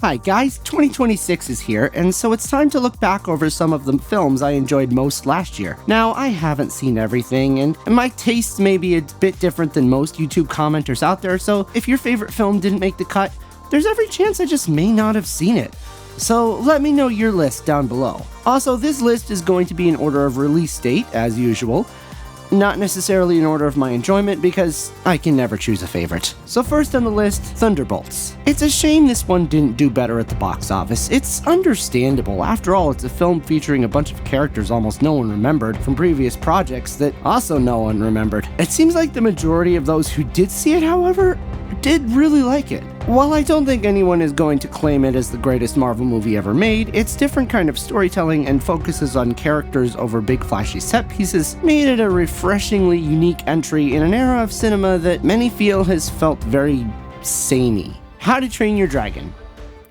Hi guys, 2026 is here, and so it's time to look back over some of the films I enjoyed most last year. Now, I haven't seen everything, and my tastes may be a bit different than most YouTube commenters out there, so if your favorite film didn't make the cut, there's every chance I just may not have seen it. So let me know your list down below. Also, this list is going to be in order of release date, as usual. Not necessarily in order of my enjoyment, because I can never choose a favorite. So first on the list, Thunderbolts. It's a shame this one didn't do better at the box office. It's understandable. After all, it's a film featuring a bunch of characters almost no one remembered from previous projects that also no one remembered. It seems like the majority of those who did see it, however, did really like it. While I don't think anyone is going to claim it as the greatest Marvel movie ever made, its different kind of storytelling and focuses on characters over big flashy set pieces made it a refreshingly unique entry in an era of cinema that many feel has felt very samey. How to Train Your Dragon.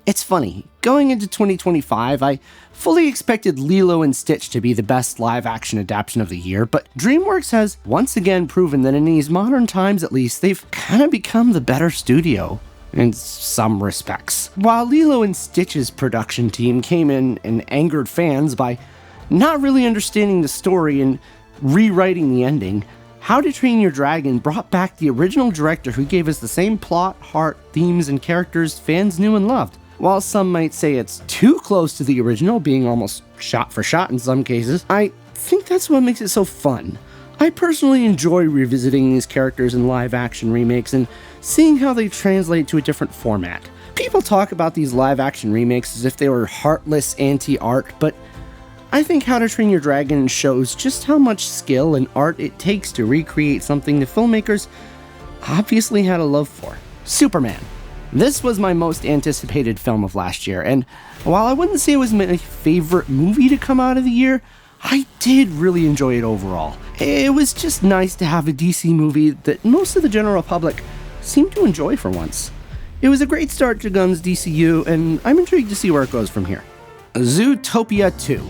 It's funny, going into 2025, I fully expected Lilo and Stitch to be the best live-action adaptation of the year, but DreamWorks has once again proven that in these modern times at least, they've kind of become the better studio in some respects. While Lilo and Stitch's production team came in and angered fans by not really understanding the story and rewriting the ending, How to Train Your Dragon brought back the original director who gave us the same plot, heart, themes, and characters fans knew and loved. While some might say it's too close to the original, being almost shot for shot in some cases, I think that's what makes it so fun. I personally enjoy revisiting these characters in live-action remakes and seeing how they translate to a different format. People talk about these live-action remakes as if they were heartless anti-art, but I think How to Train Your Dragon shows just how much skill and art it takes to recreate something the filmmakers obviously had a love for. Superman. This was my most anticipated film of last year, and while I wouldn't say it was my favorite movie to come out of the year, I did really enjoy it overall. It was just nice to have a DC movie that most of the general public seemed to enjoy for once. It was a great start to Gunn's DCU, and I'm intrigued to see where it goes from here. Zootopia 2.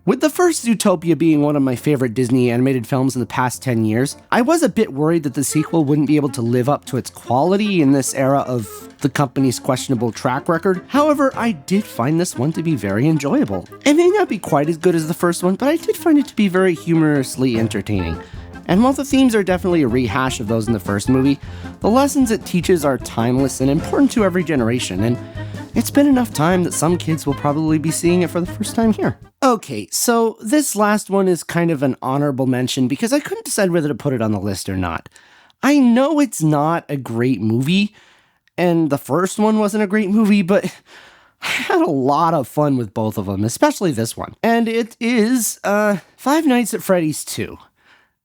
With the first Zootopia being one of my favorite Disney animated films in the past 10 years, I was a bit worried that the sequel wouldn't be able to live up to its quality in this era of the company's questionable track record. However, I did find this one to be very enjoyable. It may not be quite as good as the first one, but I did find it to be very humorously entertaining. And while the themes are definitely a rehash of those in the first movie, the lessons it teaches are timeless and important to every generation, and it's been enough time that some kids will probably be seeing it for the first time here. Okay, so this last one is kind of an honorable mention because I couldn't decide whether to put it on the list or not. I know it's not a great movie, and the first one wasn't a great movie, but I had a lot of fun with both of them, especially this one. And it is, Five Nights at Freddy's 2.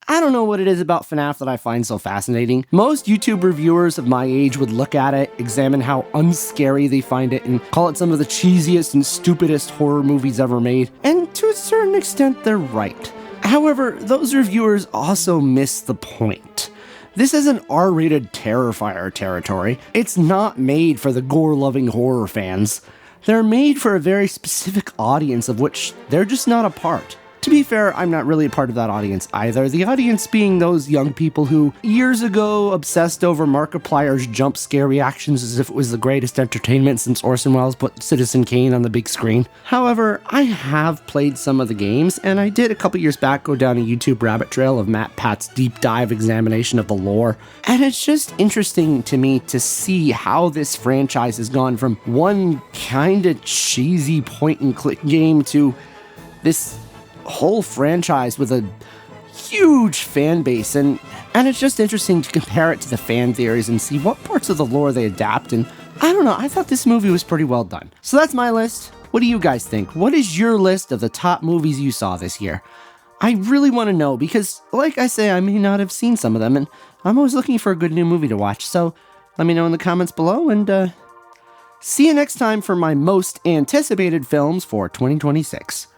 I don't know what it is about FNAF that I find so fascinating. Most YouTube reviewers of my age would look at it, examine how unscary they find it, and call it some of the cheesiest and stupidest horror movies ever made. And to a certain extent, they're right. However, those reviewers also miss the point. This isn't R-rated Terrifier territory. It's not made for the gore-loving horror fans. They're made for a very specific audience of which they're just not a part. To be fair, I'm not really a part of that audience either, the audience being those young people who years ago obsessed over Markiplier's jump scare reactions as if it was the greatest entertainment since Orson Welles put Citizen Kane on the big screen. However, I have played some of the games, and I did a couple years back go down a YouTube rabbit trail of Matt Pat's deep dive examination of the lore, and it's just interesting to me to see how this franchise has gone from one kinda cheesy point-and-click game to this whole franchise with a huge fan base, and it's just interesting to compare it to the fan theories and see what parts of the lore they adapt, and I don't know, I thought this movie was pretty well done. So that's my list. What do you guys think? What is your list of the top movies you saw this year? I really want to know because, like I say, I may not have seen some of them, and I'm always looking for a good new movie to watch, so let me know in the comments below, and see you next time for my most anticipated films for 2026.